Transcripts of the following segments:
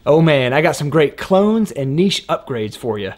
Oh man, I got some great clones and niche upgrades for you.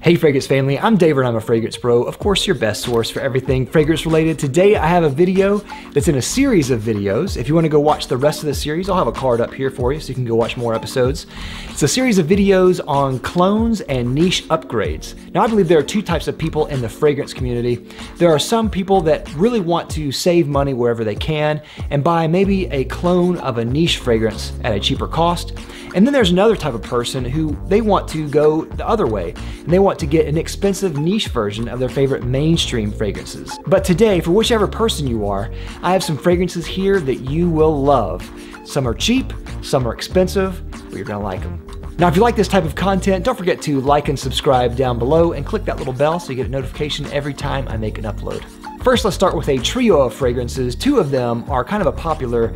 Hey fragrance family, I'm David and I'm a fragrance bro. Of course, your best source for everything fragrance related. Today I have a video that's in a series of videos. If you want to go watch the rest of the series, I'll have a card up here for you so you can go watch more episodes. It's a series of videos on clones and niche upgrades. Now I believe there are two types of people in the fragrance community. There are some people that really want to save money wherever they can and buy maybe a clone of a niche fragrance at a cheaper cost. And then there's another type of person who they want to go the other way and they want to get an expensive niche version of their favorite mainstream fragrances. But today, for whichever person you are, I have some fragrances here that you will love. Some are cheap, some are expensive, but you're gonna like them. Now, if you like this type of content, don't forget to like and subscribe down below and click that little bell so you get a notification every time I make an upload. First, let's start with a trio of fragrances. Two of them are kind of a popular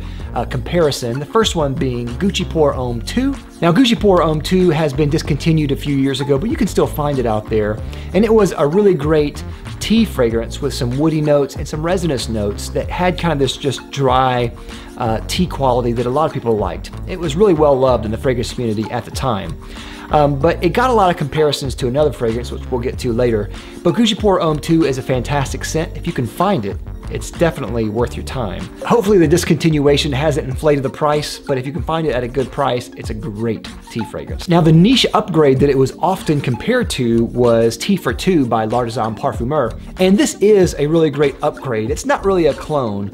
comparison. The first one being Gucci Pour Homme 2. Now, Gucci Pour Homme 2 has been discontinued a few years ago, but you can still find it out there. And it was a really great tea fragrance with some woody notes and some resinous notes that had kind of this just dry tea quality that a lot of people liked. It was really well loved in the fragrance community at the time. But it got a lot of comparisons to another fragrance, which we'll get to later. But Gucci Pour Homme 2 is a fantastic scent. If you can find it, it's definitely worth your time. Hopefully the discontinuation hasn't inflated the price, but if you can find it at a good price, it's a great tea fragrance. Now, the niche upgrade that it was often compared to was Tea for Two by L'Artisan Parfumeur. And this is a really great upgrade. It's not really a clone.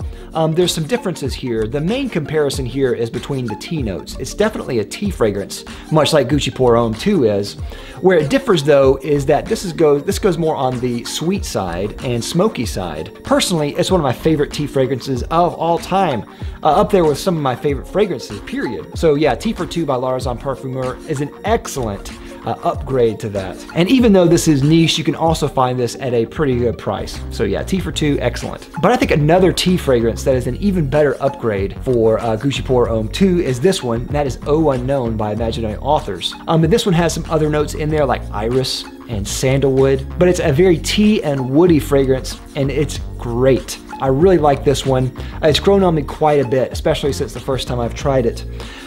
There's some differences here. The main comparison here is between the tea notes. It's definitely a tea fragrance, much like Gucci Pour Homme 2 is. Where it differs though is that this goes more on the sweet side and smoky side. Personally, it's one of my favorite tea fragrances of all time. Up there with some of my favorite fragrances, period. So yeah, Tea for Two by L'Artisan Parfumeur is an excellent upgrade to that. And even though this is niche, you can also find this at a pretty good price. So yeah, Tea for Two, excellent. But I think another tea fragrance that is an even better upgrade for Gucci Pour Homme 2 is this one, and that is Oh Unknown by Imaginary Authors. And this one has some other notes in there like iris and sandalwood, but it's a very tea and woody fragrance, and it's great. I really like this one. It's grown on me quite a bit, especially since the first time I've tried it.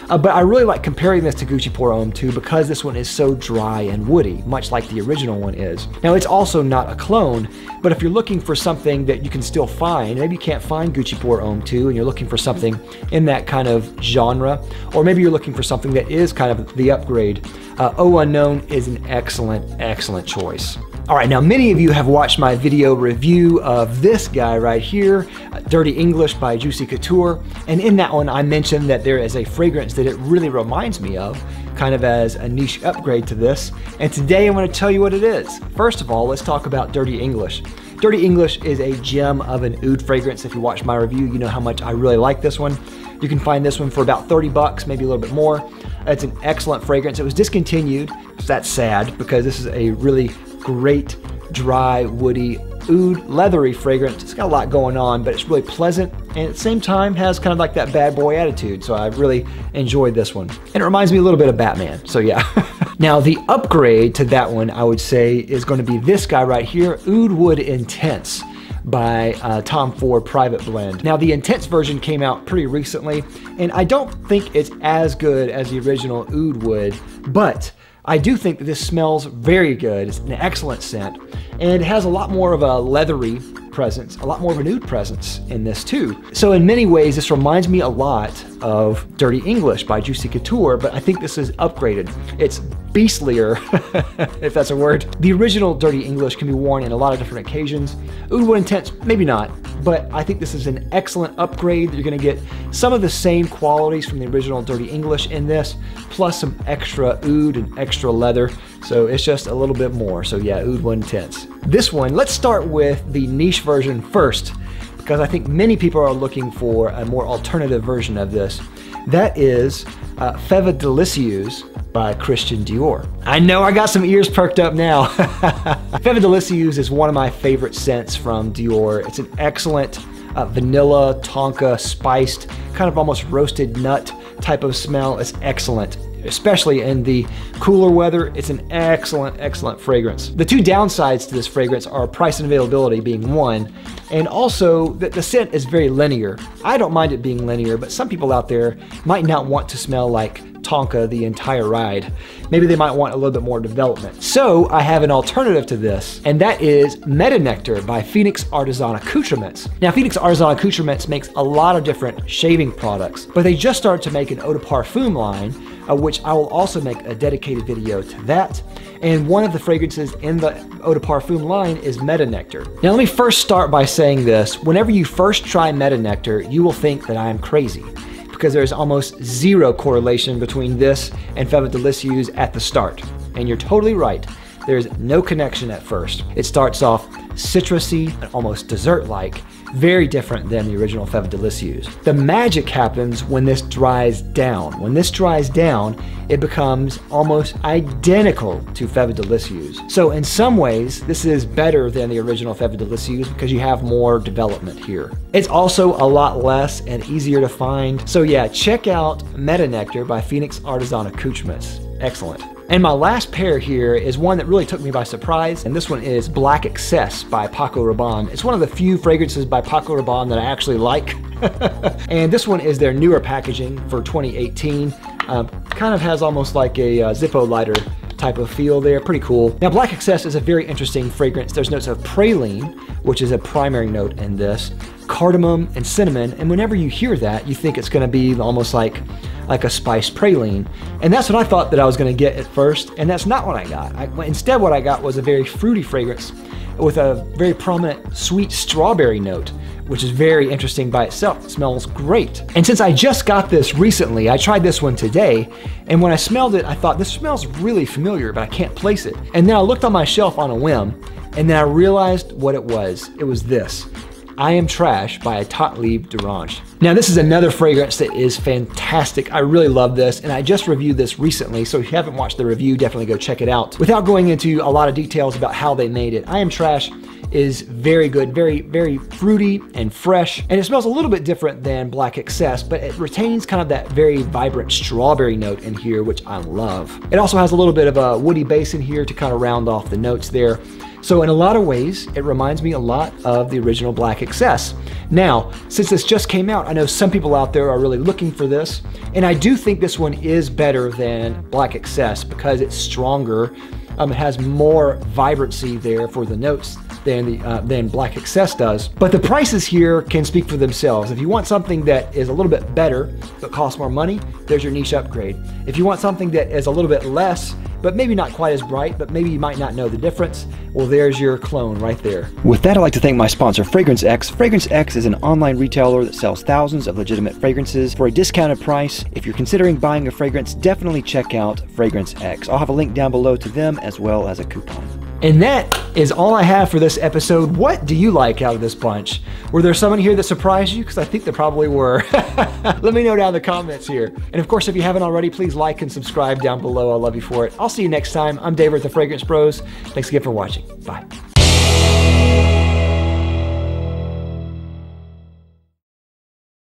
But I really like comparing this to Gucci Pour Homme 2 because this one is so dry and woody, much like the original one is. Now, it's also not a clone, but if you're looking for something that you can still find, maybe you can't find Gucci Pour Homme 2 and you're looking for something in that kind of genre, or maybe you're looking for something that is kind of the upgrade, Oh Unknown is an excellent, excellent choice. All right, now many of you have watched my video review of this guy right here, Dirty English by Juicy Couture. And in that one, I mentioned that there is a fragrance that it really reminds me of, kind of as a niche upgrade to this. And today I'm gonna tell you what it is. First of all, let's talk about Dirty English. Dirty English is a gem of an oud fragrance. If you watch my review, you know how much I really like this one. You can find this one for about 30 bucks, maybe a little bit more. It's an excellent fragrance. It was discontinued, so that's sad because this is a really great, dry, woody, oud, leathery fragrance. It's got a lot going on, but it's really pleasant and at the same time has kind of like that bad boy attitude. So I really enjoyed this one. And it reminds me a little bit of Batman, so yeah. Now the upgrade to that one, I would say, is going to be this guy right here, Oud Wood Intense by Tom Ford Private Blend. Now the Intense version came out pretty recently, and I don't think it's as good as the original Oud Wood, but I do think that this smells very good. It's an excellent scent, and it has a lot more of a leathery presence, a lot more of an oud presence in this too. So in many ways, this reminds me a lot of Dirty English by Juicy Couture, but I think this is upgraded. It's beastlier, if that's a word. The original Dirty English can be worn in a lot of different occasions. Oud Wood Intense, maybe not, but I think this is an excellent upgrade. You're gonna get some of the same qualities from the original Dirty English in this, plus some extra oud and extra leather. So it's just a little bit more. So yeah, Oud Wood Intense. This one, let's start with the niche version first, because I think many people are looking for a more alternative version of this. That is Feva Delicios by Christian Dior. I know I got some ears perked up now. Feva Delicios is one of my favorite scents from Dior. It's an excellent vanilla, tonka, spiced, kind of almost roasted nut type of smell. It's excellent. especially in the cooler weather. It's an excellent, excellent fragrance. The two downsides to this fragrance are price and availability being one, and also that the scent is very linear. I don't mind it being linear, but some people out there might not want to smell like Tonka the entire ride. Maybe they might want a little bit more development. So I have an alternative to this, and that is Meta Nectar by Phoenix Artisan Accoutrements. Now, Phoenix Artisan Accoutrements makes a lot of different shaving products, but they just started to make an eau de parfum line, which I will also make a dedicated video to that. And one of the fragrances in the eau de parfum line is Meta Nectar. Now, let me first start by saying this. Whenever you first try Meta Nectar, you will think that I am crazy, because there's almost zero correlation between this and Fève Delicios at the start. And you're totally right. There's no connection at first. It starts off citrusy and almost dessert-like, very different than the original Fève Delicios. The magic happens when this dries down. When this dries down, it becomes almost identical to Fève Delicios. So in some ways, this is better than the original Fève Delicios because you have more development here. It's also a lot less and easier to find. So yeah, check out Meta Nectar by Phoenix Artisan Accoutrements. Excellent. And my last pair here is one that really took me by surprise, and this one is Black Excess by Paco Rabanne. It's one of the few fragrances by Paco Rabanne that I actually like. And this one is their newer packaging for 2018. Kind of has almost like a Zippo lighter type of feel there, pretty cool. Now, Black Excess is a very interesting fragrance. There's notes of praline, which is a primary note in this, cardamom and cinnamon, and whenever you hear that, you think it's gonna be almost like a spiced praline. And that's what I thought that I was gonna get at first, and that's not what I got. Instead, what I got was a very fruity fragrance with a very prominent sweet strawberry note, which is very interesting by itself. It smells great. And since I just got this recently, I tried this one today, and when I smelled it, I thought this smells really familiar, but I can't place it. And then I looked on my shelf on a whim, and then I realized what it was. It was this. I Am Trash by Gottlieb Durange. Now, this is another fragrance that is fantastic. I really love this, and I just reviewed this recently, so if you haven't watched the review, definitely go check it out. Without going into a lot of details about how they made it, I Am Trash is very good, very, very fruity and fresh, and it smells a little bit different than Black Excess, but it retains kind of that very vibrant strawberry note in here, which I love. It also has a little bit of a woody base in here to kind of round off the notes there. So in a lot of ways, it reminds me a lot of the original Black Excess. Now, since this just came out, I know some people out there are really looking for this, and I do think this one is better than Black Excess because it's stronger. It has more vibrancy there for the notes than Black Excess does. But the prices here can speak for themselves. If you want something that is a little bit better but costs more money, there's your niche upgrade. If you want something that is a little bit less but maybe not quite as bright, but maybe you might not know the difference, well, there's your clone right there. With that, I'd like to thank my sponsor, Fragrance X. Fragrance X is an online retailer that sells thousands of legitimate fragrances for a discounted price. If you're considering buying a fragrance, definitely check out Fragrance X. I'll have a link down below to them as well as a coupon. And that is all I have for this episode. What do you like out of this bunch? Were there some in here that surprised you? Because I think there probably were. Let me know down in the comments here. And of course, if you haven't already, please like and subscribe down below. I'll love you for it. I'll see you next time. I'm Dave with the Fragrance Bros. Thanks again for watching. Bye.